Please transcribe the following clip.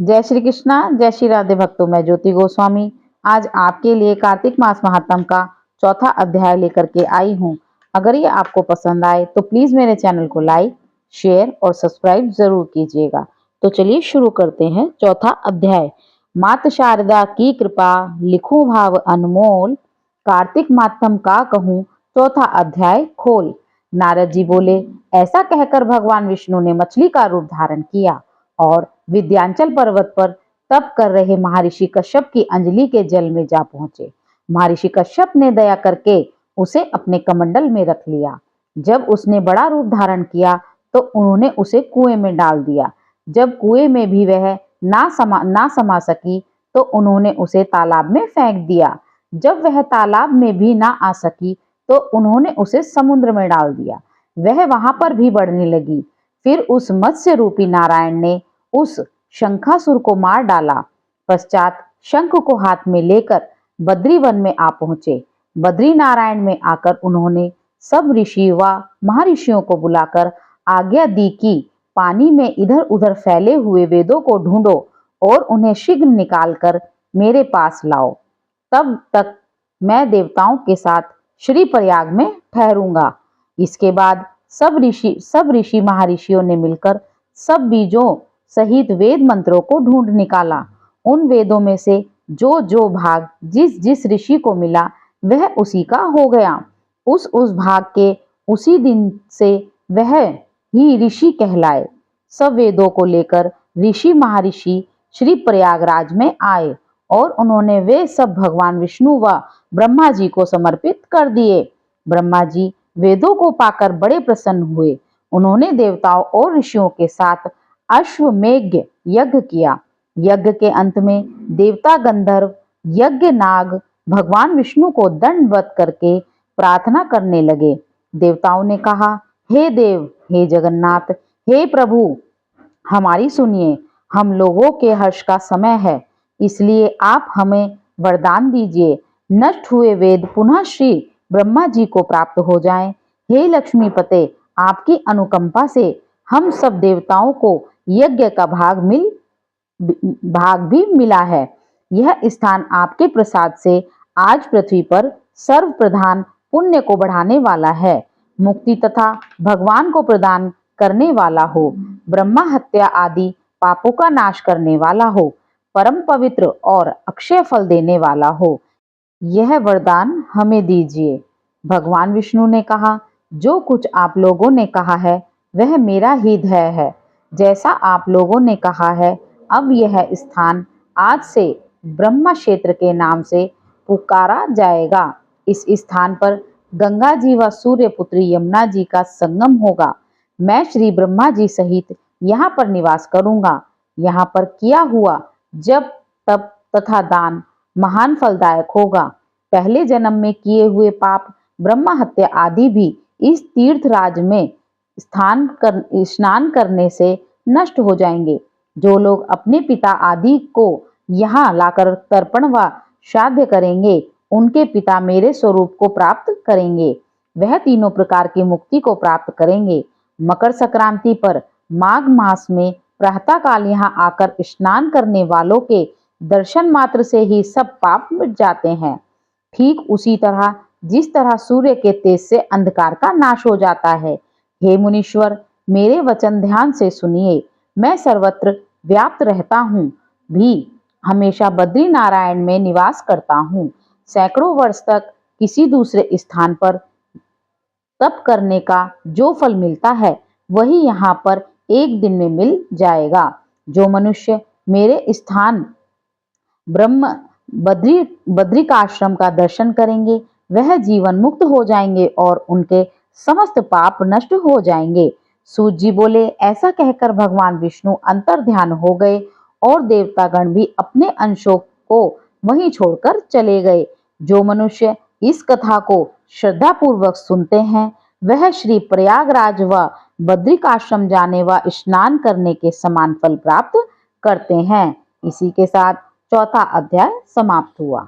जय श्री कृष्णा, जय श्री राधे भक्तों। मैं ज्योति गोस्वामी आज आपके लिए कार्तिक मास महात्म का चौथा अध्याय लेकर के आई हूँ। अगर ये आपको पसंद आए तो प्लीज मेरे चैनल को लाइक, शेयर और सब्सक्राइब जरूर कीजिएगा। तो चलिए शुरू करते हैं। चौथा अध्याय। मात शारदा की कृपा लिखूं भाव अनमोल, कार्तिक मातम का कहूँ चौथा अध्याय खोल। नारद जी बोले, ऐसा कहकर भगवान विष्णु ने मछली का रूप धारण किया और विंध्याचल पर्वत पर तप कर रहे महर्षि कश्यप की अंजलि के जल में जा पहुंचे। महर्षि कश्यप ने दया करके उसे अपने कमंडल में रख लिया। जब उसने बड़ा रूप धारण किया तो उन्होंने उसे कुएं में डाल दिया। जब कुएं में भी वह ना समा सकी तो उन्होंने उसे तालाब में फेंक दिया। जब वह तालाब में भी ना आ सकी तो उन्होंने उसे समुद्र में डाल दिया। वह वहां पर भी बढ़ने लगी। फिर उस मत्स्य रूपी नारायण ने उस शंखासुर को मार डाला। पश्चात शंख को हाथ में लेकर बद्री वन में आ पहुंचे। बद्री नारायण में आकर उन्होंने सब ऋषि व महर्षियों को बुलाकर आज्ञा दी कि पानी में इधर उधर फैले हुए वेदों को ढूंढो और उन्हें शीघ्र निकालकर मेरे पास लाओ। तब तक मैं देवताओं के साथ श्री प्रयाग में ठहरूंगा। इसके बाद सब ऋषि महर्षियों ने मिलकर सब बीजों सहित वेद मंत्रों को ढूंढ निकाला। उन वेदों में से जो जो भाग जिस जिस ऋषि को मिला वह उसी का हो गया। उस भाग के उसी दिन से वह ही ऋषि कहलाए। सब वेदों को लेकर ऋषि महर्षि श्री प्रयागराज में आए और उन्होंने वे सब भगवान विष्णु व ब्रह्मा जी को समर्पित कर दिए। ब्रह्मा जी वेदों को पाकर बड़े प्रसन्न हुए। उन्होंने देवताओं और ऋषियों के साथ अश्वमेघ यज्ञ किया। यज्ञ के अंत में देवता गंधर्व यज्ञ नाग भगवान विष्णु को दंडवत करके प्रार्थना करने लगे। देवताओं ने कहा, हे देव, हे जगन्नाथ, हे प्रभु, हमारी सुनिए। हम लोगों के हर्ष का समय है, इसलिए आप हमें वरदान दीजिए। नष्ट हुए वेद पुनः श्री ब्रह्मा जी को प्राप्त हो जाएं। हे लक्ष्मीपते, आपकी अनुकंपा से हम सब देवताओं को यज्ञ का भाग भी मिला है। यह स्थान आपके प्रसाद से आज पृथ्वी पर सर्व प्रधान पुण्य को बढ़ाने वाला है, मुक्ति तथा भगवान को प्रदान करने वाला हो, ब्रह्मा हत्या आदि पापों का नाश करने वाला हो, परम पवित्र और अक्षय फल देने वाला हो। यह वरदान हमें दीजिए। भगवान विष्णु ने कहा, जो कुछ आप लोगों ने कहा है वह मेरा ही ध्येय है। जैसा आप लोगों ने कहा है, अब यह स्थान आज से ब्रह्मा क्षेत्र के नाम से पुकारा जाएगा। इस स्थान पर गंगा जी व सूर्य पुत्री यमुना जी का संगम होगा। मैं श्री ब्रह्मा जी सहित यहाँ पर निवास करूंगा। यहाँ पर किया हुआ जप तप तथा दान महान फलदायक होगा। पहले जन्म में किए हुए पाप, ब्रह्म हत्या आदि भी इस तीर्थ राज में स्नान करने से नष्ट हो जाएंगे। जो लोग अपने पिता आदि को यहाँ लाकर तर्पण व श्राद्ध करेंगे, उनके पिता मेरे स्वरूप को प्राप्त करेंगे। वह तीनों प्रकार की मुक्ति को प्राप्त करेंगे। मकर संक्रांति पर माघ मास में प्रातः काल यहाँ आकर स्नान करने वालों के दर्शन मात्र से ही सब पाप मिट जाते हैं। ठीक उसी तरह जिस तरह सूर्य के तेज से अंधकार का नाश हो जाता है। हे मुनीश्वर, मेरे वचन ध्यान से सुनिए। मैं सर्वत्र व्याप्त रहता हूँ भी हमेशा बद्री नारायण में निवास करता हूँ। सैकड़ों वर्ष तक किसी दूसरे स्थान पर तप करने का जो फल मिलता है वही यहाँ पर एक दिन में मिल जाएगा। जो मनुष्य मेरे स्थान ब्रह्म बद्रिकाश्रम का दर्शन करेंगे वह जीवन मुक्त हो जाएंगे और उनके समस्त पाप नष्ट हो जाएंगे। सूत जी बोले, ऐसा कहकर भगवान विष्णु अंतर ध्यान हो गए और देवतागण भी अपने अंशों को वहीं छोड़कर चले गए। जो मनुष्य इस कथा को श्रद्धा पूर्वक सुनते हैं वह श्री प्रयागराज व बद्रिकाश्रम जाने व स्नान करने के समान फल प्राप्त करते हैं। इसी के साथ चौथा अध्याय समाप्त हुआ।